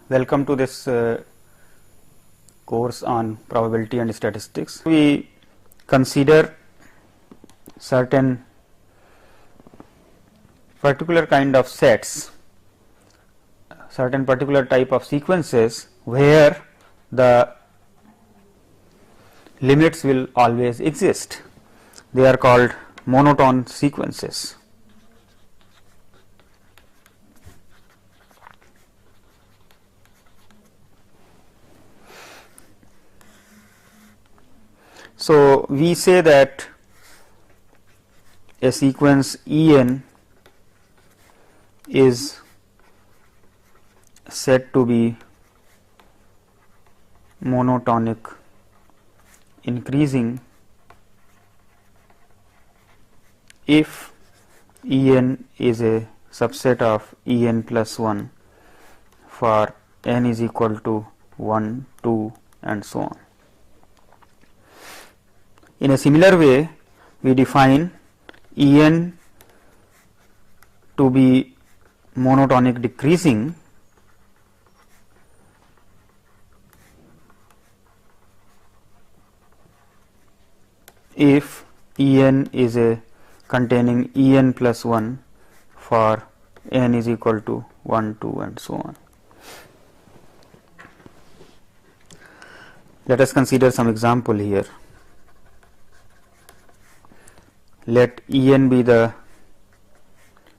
Welcome to this course on probability and statistics. We consider certain particular kind of sets, certain particular type of sequences where the limits will always exist. They are called monotone sequences. So, we say that a sequence En is said to be monotonic increasing if En is a subset of En plus 1 for n is equal to 1, 2 and so on. In a similar way, we define En to be monotonic decreasing if En is a containing En plus 1 for n is equal to 1, 2 and so on. Let us consider some example here. Let En be the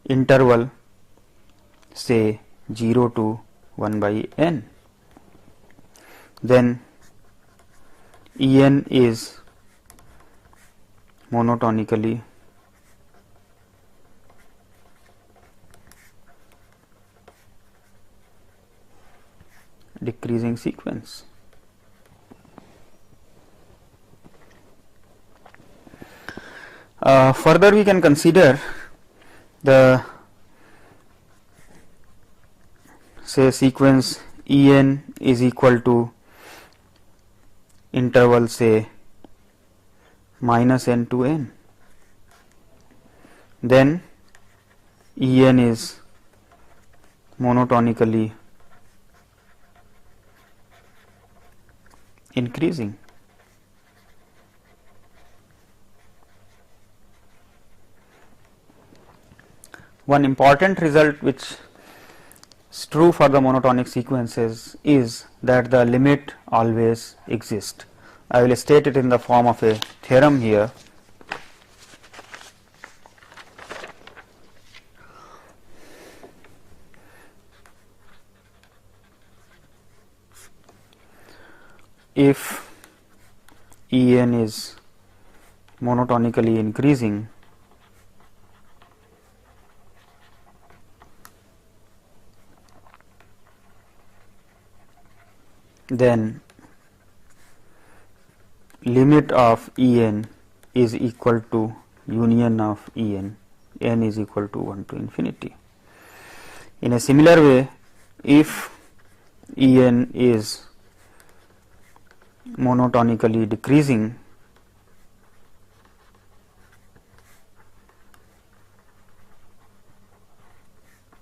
interval say 0 to 1 by n. Then En is monotonically decreasing sequence. Further, we can consider the say sequence En is equal to interval say minus n to n. Then En is monotonically increasing. One important result which is true for the monotonic sequences is that the limit always exists. I will state it in the form of a theorem here. If En is monotonically increasing, then limit of En is equal to union of En, n is equal to 1 to infinity. In a similar way, if En is monotonically decreasing,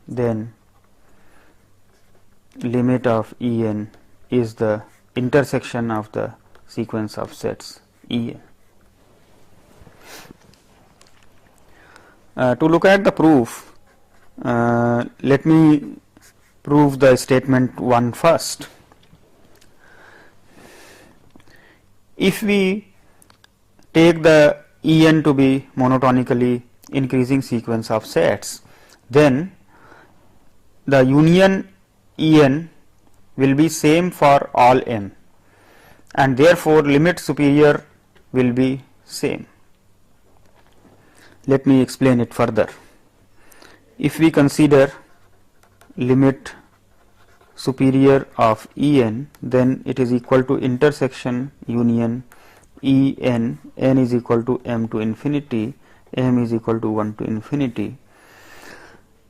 then limit of En is the intersection of the sequence of sets En. To look at the proof, let me prove the statement 1 first. If we take the En to be monotonically increasing sequence of sets, then the union En will be same for all m, and therefore limit superior will be same. Let me explain it further. If we consider limit superior of En, then it is equal to intersection union En, n is equal to m to infinity, m is equal to 1 to infinity.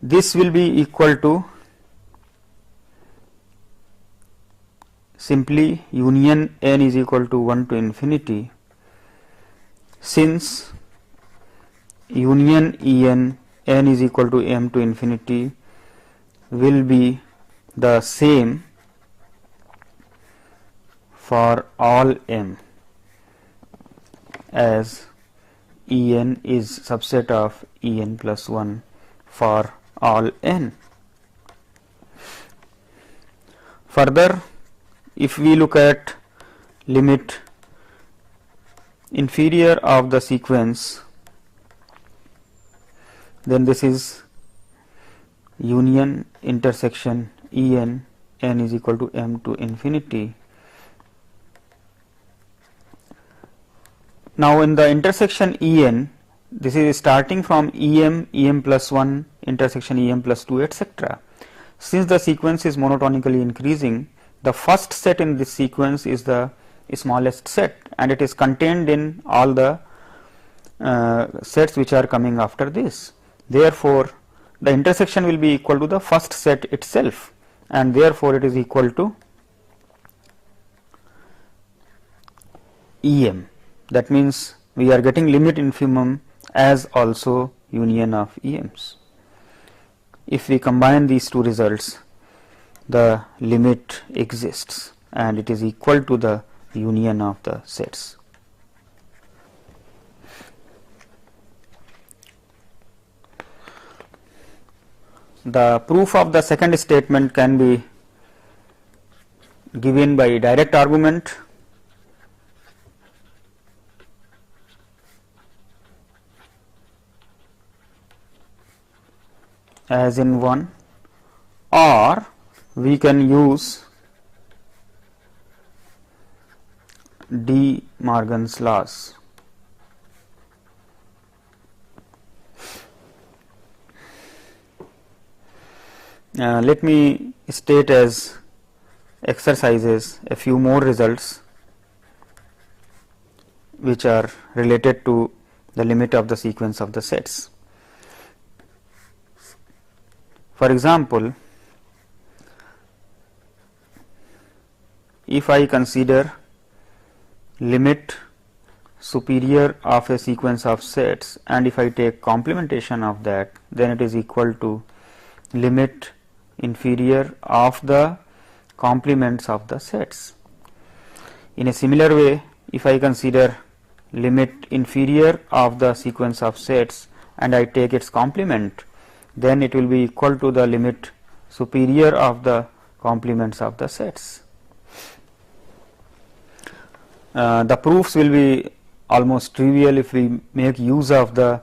This will be equal to simply union n is equal to 1 to infinity, since union En n is equal to m to infinity will be the same for all m as En is subset of En plus 1 for all n. Further, if we look at limit inferior of the sequence, then this is union intersection En, n is equal to m to infinity. Now, in the intersection En, this is starting from Em plus 1 intersection Em plus 2, etc. Since the sequence is monotonically increasing, the first set in this sequence is the smallest set, and it is contained in all the sets which are coming after this. Therefore, the intersection will be equal to the first set itself, and therefore, it is equal to Em. That means, we are getting limit infimum as also union of Ems. If we combine these two results, the limit exists and it is equal to the union of the sets. The proof of the second statement can be given by direct argument, as in 1, or we can use De Morgan's laws. Let me state as exercises a few more results which are related to the limit of the sequence of the sets. For example, if I consider limit superior of a sequence of sets, and if I take complementation of that, then it is equal to limit inferior of the complements of the sets. In a similar way, if I consider limit inferior of the sequence of sets and I take its complement, then it will be equal to the limit superior of the complements of the sets. The proofs will be almost trivial if we make use of the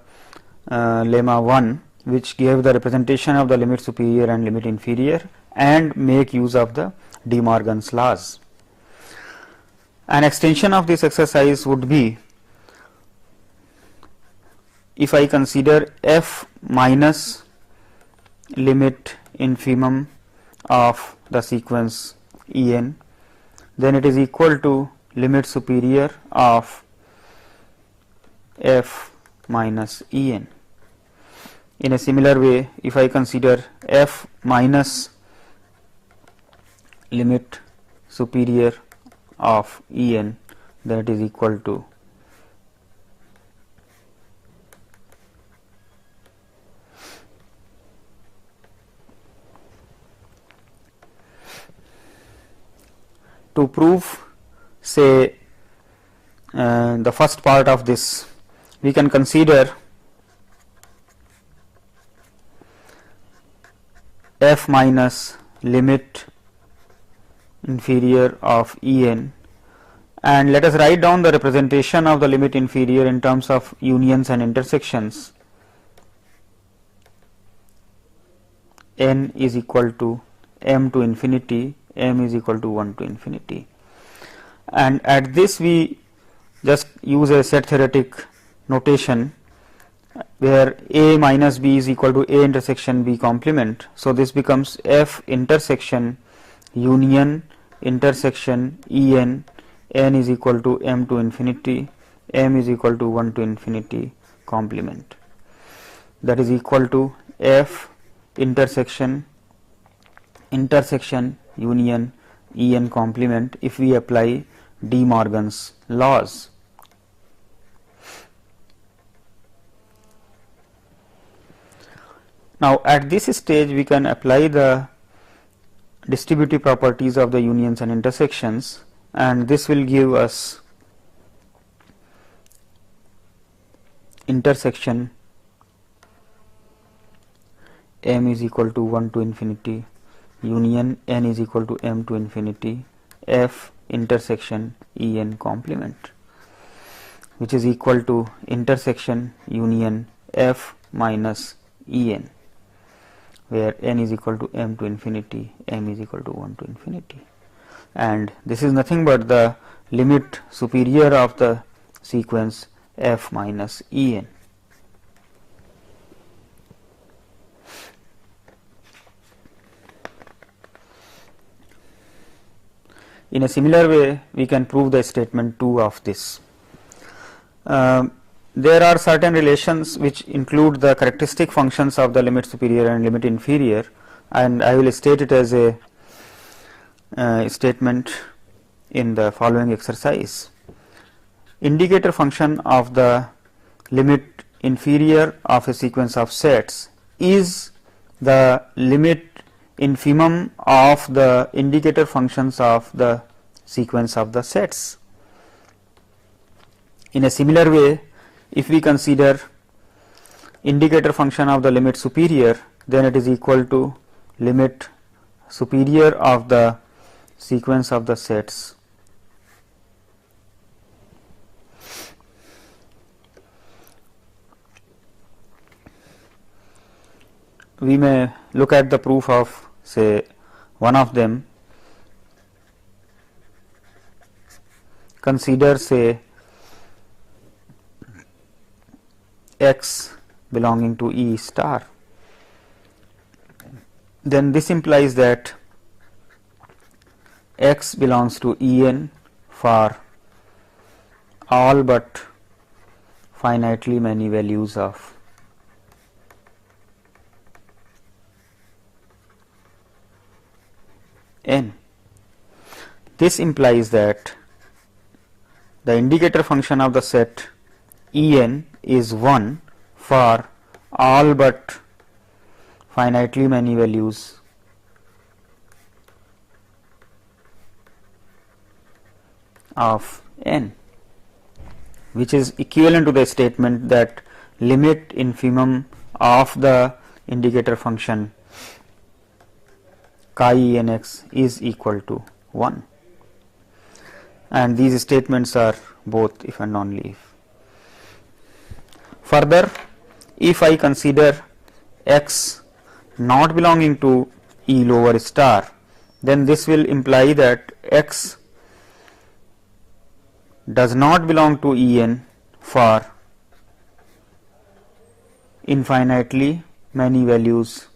lemma 1, which gave the representation of the limit superior and limit inferior, and make use of the De Morgan's laws. An extension of this exercise would be, if I consider f minus limit infimum of the sequence En, then it is equal to limit superior of f minus En. In a similar way, if I consider f minus limit superior of En, then it is equal to prove, say, the first part of this, we can consider f minus limit inferior of En, and let us write down the representation of the limit inferior in terms of unions and intersections. N is equal to m to infinity, m is equal to 1 to infinity, and at this we just use a set theoretic notation where a minus b is equal to a intersection b complement. So, this becomes f intersection union intersection En, n is equal to m to infinity, m is equal to 1 to infinity complement. That is equal to f intersection union En complement if we apply De Morgan's laws. Now, at this stage we can apply the distributive properties of the unions and intersections, and this will give us intersection m is equal to 1 to infinity union n is equal to m to infinity f intersection En complement, which is equal to intersection union f minus En, where n is equal to m to infinity, m is equal to 1 to infinity, and this is nothing but the limit superior of the sequence f minus En. In a similar way, we can prove the statement 2 of this. There are certain relations which include the characteristic functions of the limit superior and limit inferior, and I will state it as a statement in the following exercise. Indicator function of the limit inferior of a sequence of sets is the limit infimum of the indicator functions of the sequence of the sets. In a similar way, if we consider indicator function of the limit superior, then it is equal to limit superior of the sequence of the sets we may look at the proof of, say, one of them. Consider, say, x belonging to E star. Then this implies that x belongs to En for all but finitely many values of n. This implies that the indicator function of the set En is 1 for all but finitely many values of n, which is equivalent to the statement that limit infimum of the indicator function chi En x is equal to 1, and these statements are both if and only if. Further, if I consider x not belonging to E lower star, then this will imply that x does not belong to En for infinitely many values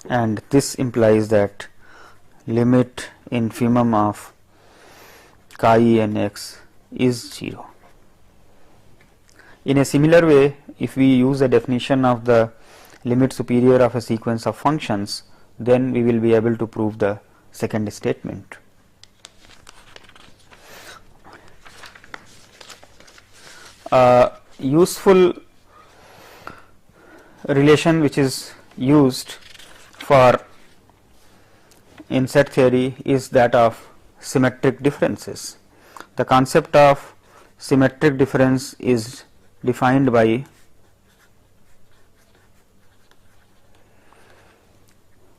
and this implies that limit infimum of chi En x is 0. In a similar way, if we use the definition of the limit superior of a sequence of functions, then we will be able to prove the second statement. A useful relation which is used for in set theory is that of symmetric differences. The concept of symmetric difference is defined by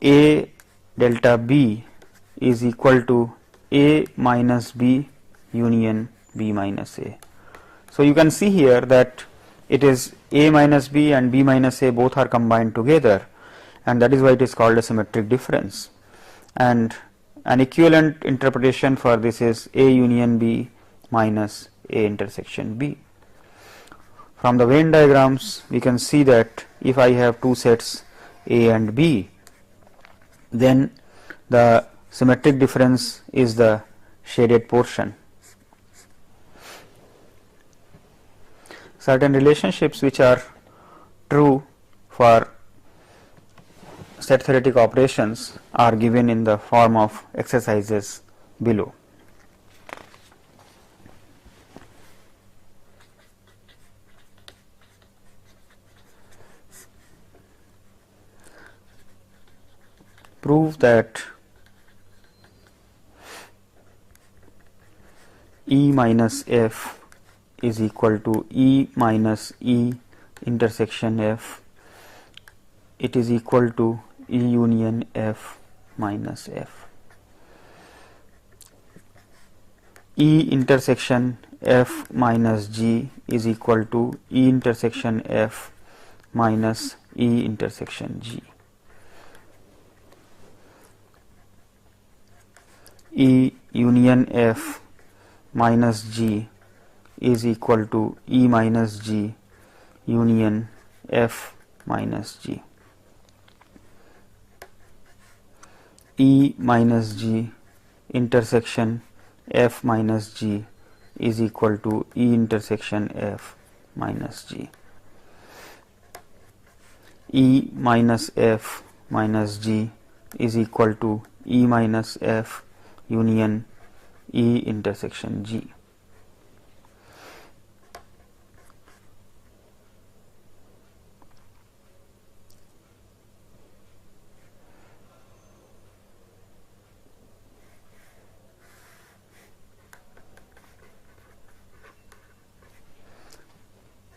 A delta B is equal to A minus B union B minus A. So, you can see here that it is A minus B and B minus A both are combined together, and that is why it is called a symmetric difference. And an equivalent interpretation for this is A union B minus A intersection B. From the Venn diagrams, we can see that if I have two sets A and B, then the symmetric difference is the shaded portion. Certain relationships which are true for set theoretic operations are given in the form of exercises below. prove that E minus F is equal to E minus E intersection F. It is equal to E union F minus F. E intersection F minus G is equal to E intersection F minus E intersection G. E union F minus G is equal to E minus G union F minus G. E minus G intersection F minus G is equal to E intersection F minus G. E minus F minus G is equal to E minus F union E intersection G.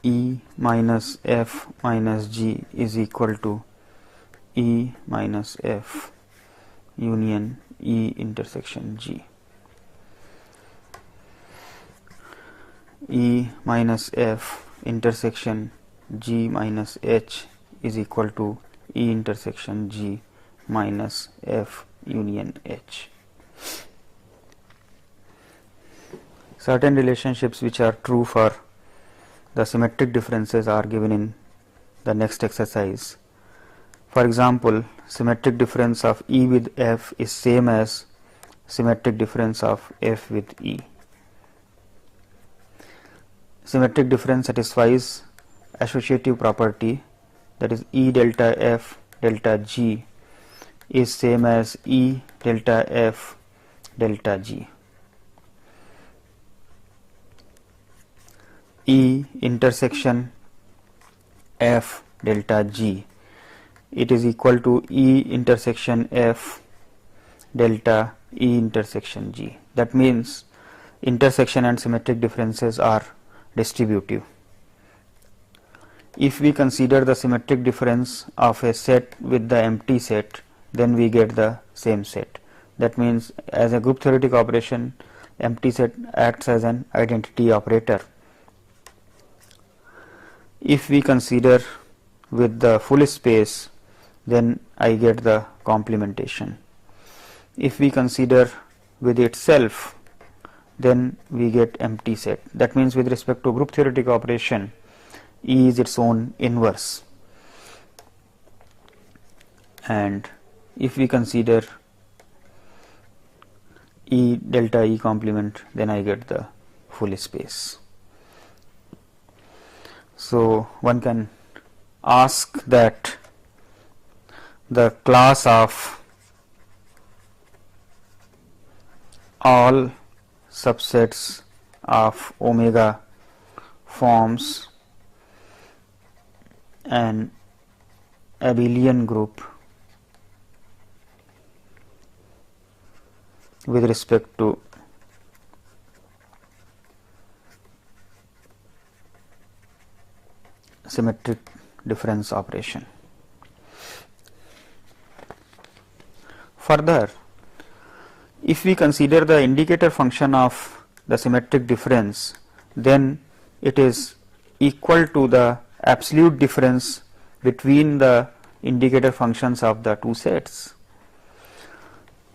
E minus F minus G is equal to E minus F union E intersection G. E minus F intersection G minus H is equal to E intersection G minus F union H. Certain relationships which are true for the symmetric differences are given in the next exercise. For example, symmetric difference of E with F is same as symmetric difference of F with E. Symmetric difference satisfies associative property, that is E delta F delta G is same as E delta F delta G. E intersection F delta G, it is equal to E intersection F delta E intersection G. That means intersection and symmetric differences are distributive. If we consider the symmetric difference of a set with the empty set, then we get the same set. That means as a group theoretic operation, empty set acts as an identity operator. If we consider with the full space, then I get the complementation. If we consider with itself, then we get empty set. That means with respect to group theoretic operation, E is its own inverse. And if we consider E delta E complement, then I get the full space. So one can ask that the class of all subsets of omega forms an abelian group with respect to symmetric difference operation. Further, if we consider the indicator function of the symmetric difference, then it is equal to the absolute difference between the indicator functions of the two sets.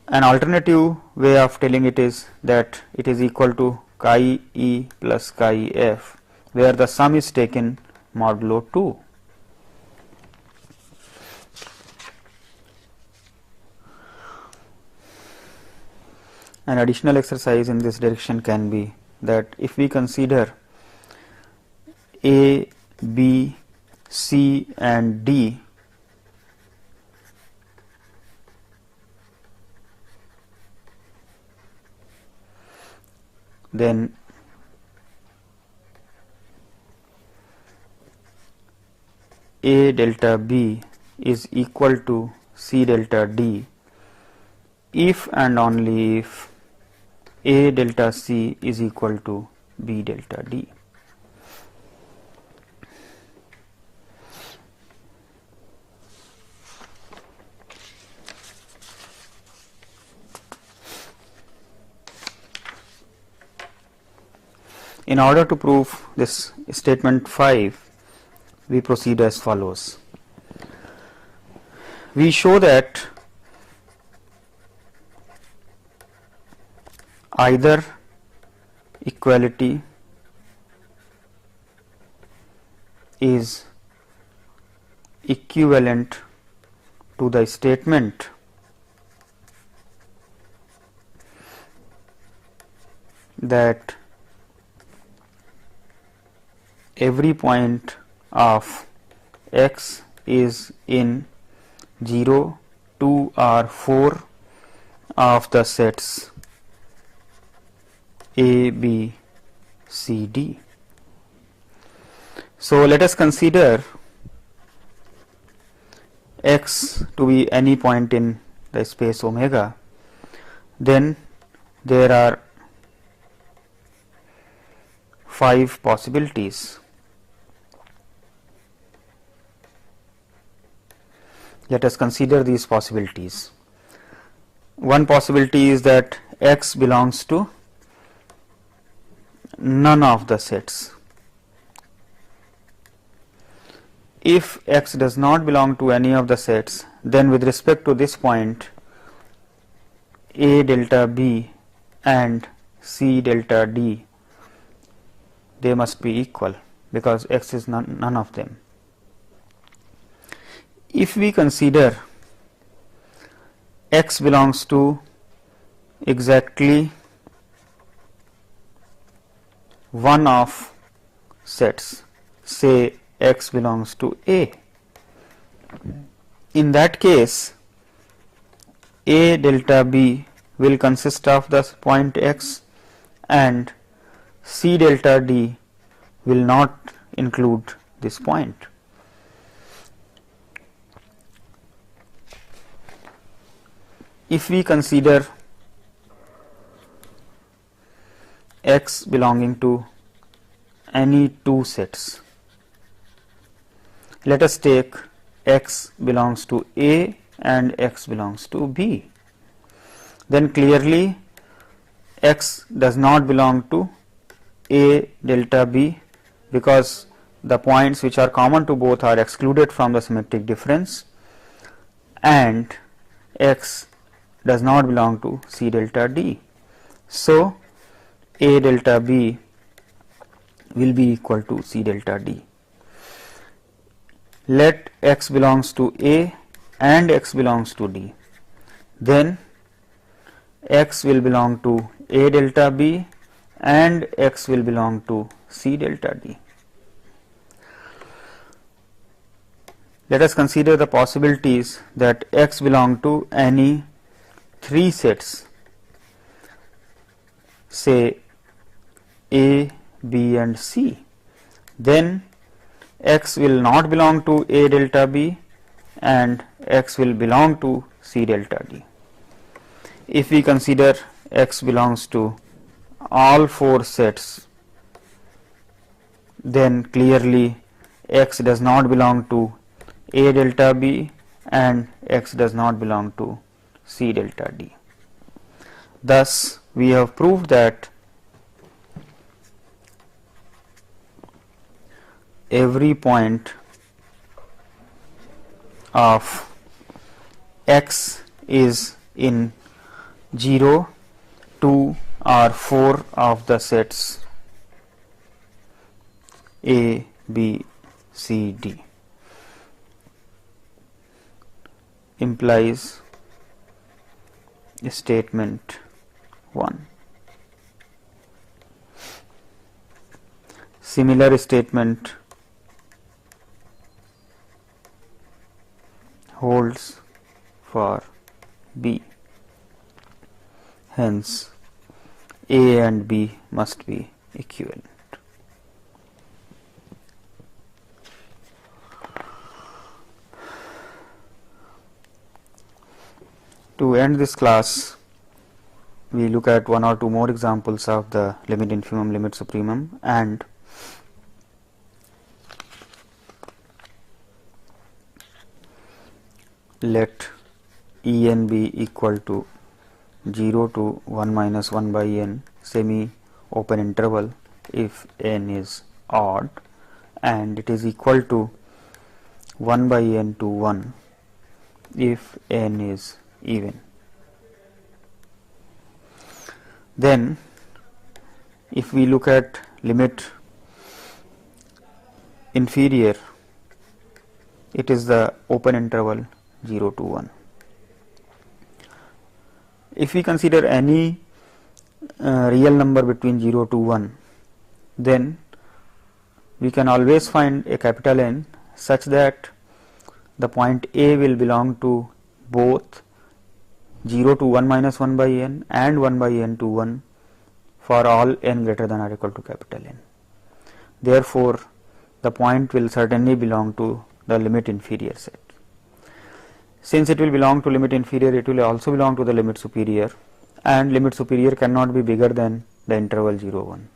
An alternative way of telling it is that it is equal to chi E plus chi F, where the sum is taken modulo 2. An additional exercise in this direction can be that if we consider A, B, C and D then A delta B is equal to C delta D, if and only if A delta C is equal to B delta D. In order to prove this statement 5, we proceed as follows. We show that either equality is equivalent to the statement that every point of x is in 0, 2 or 4 of the sets A, B, C, D. So let us consider x to be any point in the space omega. Then there are 5 possibilities. Let us consider these possibilities. One possibility is that x belongs to none of the sets. If x does not belong to any of the sets, then with respect to this point, A delta B and C delta D, they must be equal because x is none of them. If we consider x belongs to exactly one of sets, say x belongs to A, in that case A delta B will consist of the point x and C delta D will not include this point. If we consider x belonging to any two sets, let us take x belongs to A and x belongs to B, then clearly x does not belong to A delta B because the points which are common to both are excluded from the symmetric difference, and x does not belong to C delta D. So A delta B will be equal to C delta D. Let x belongs to A and x belongs to D, then x will belong to A delta B and x will belong to C delta D. Let us consider the possibilities that x belong to any 3 sets, say A, B and C, then x will not belong to A delta B and x will belong to C delta D. If we consider x belongs to all 4 sets, then clearly x does not belong to A delta B and x does not belong to C delta D. Thus, we have proved that every point of x is in 0, 2 or 4 of the sets A, B, C, D implies statement 1. Similar statement holds for B. Hence, A and B must be equivalent. To end this class, we look at one or two more examples of the limit infimum, limit supremum, and let En be equal to 0 to 1 minus 1 by n semi open interval if n is odd, and it is equal to 1 by n to 1 if n is even. Then if we look at limit inferior, it is the open interval 0 to 1. If we consider any real number between 0 to 1, then we can always find a capital N such that the point A will belong to both 0 to 1 minus 1 by n and 1 by n to 1 for all n greater than or equal to capital N. Therefore, the point will certainly belong to the limit inferior set. Since it will belong to limit inferior, it will also belong to the limit superior, and limit superior cannot be bigger than the interval 0 1.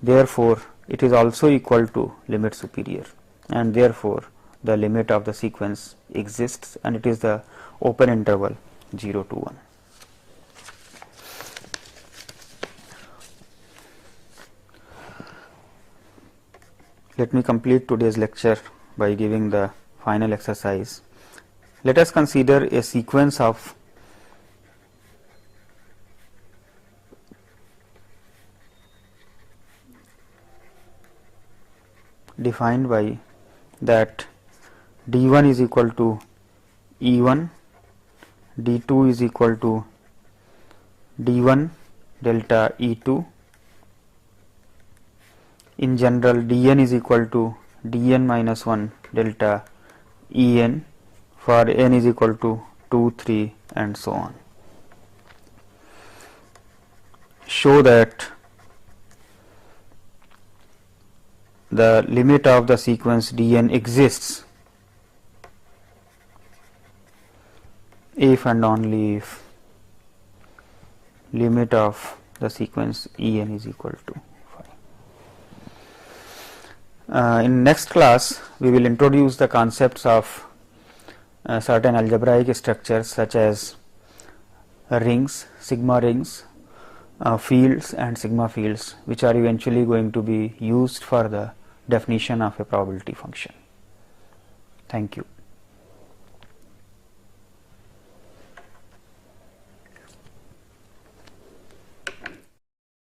Therefore, it is also equal to limit superior, and therefore the limit of the sequence exists, and it is the open interval 0 to 1. Let me complete today's lecture by giving the final exercise. Let us consider a sequence of defined by that d1 is equal to E1, d2 is equal to d1 delta E2. In general, dn is equal to dn minus 1 delta En for n is equal to 2, 3 and so on. Show that the limit of the sequence dn exists if and only if limit of the sequence En is equal to 5. In next class, we will introduce the concepts of certain algebraic structures such as rings, sigma rings, fields and sigma fields, which are eventually going to be used for the definition of a probability function. Thank you.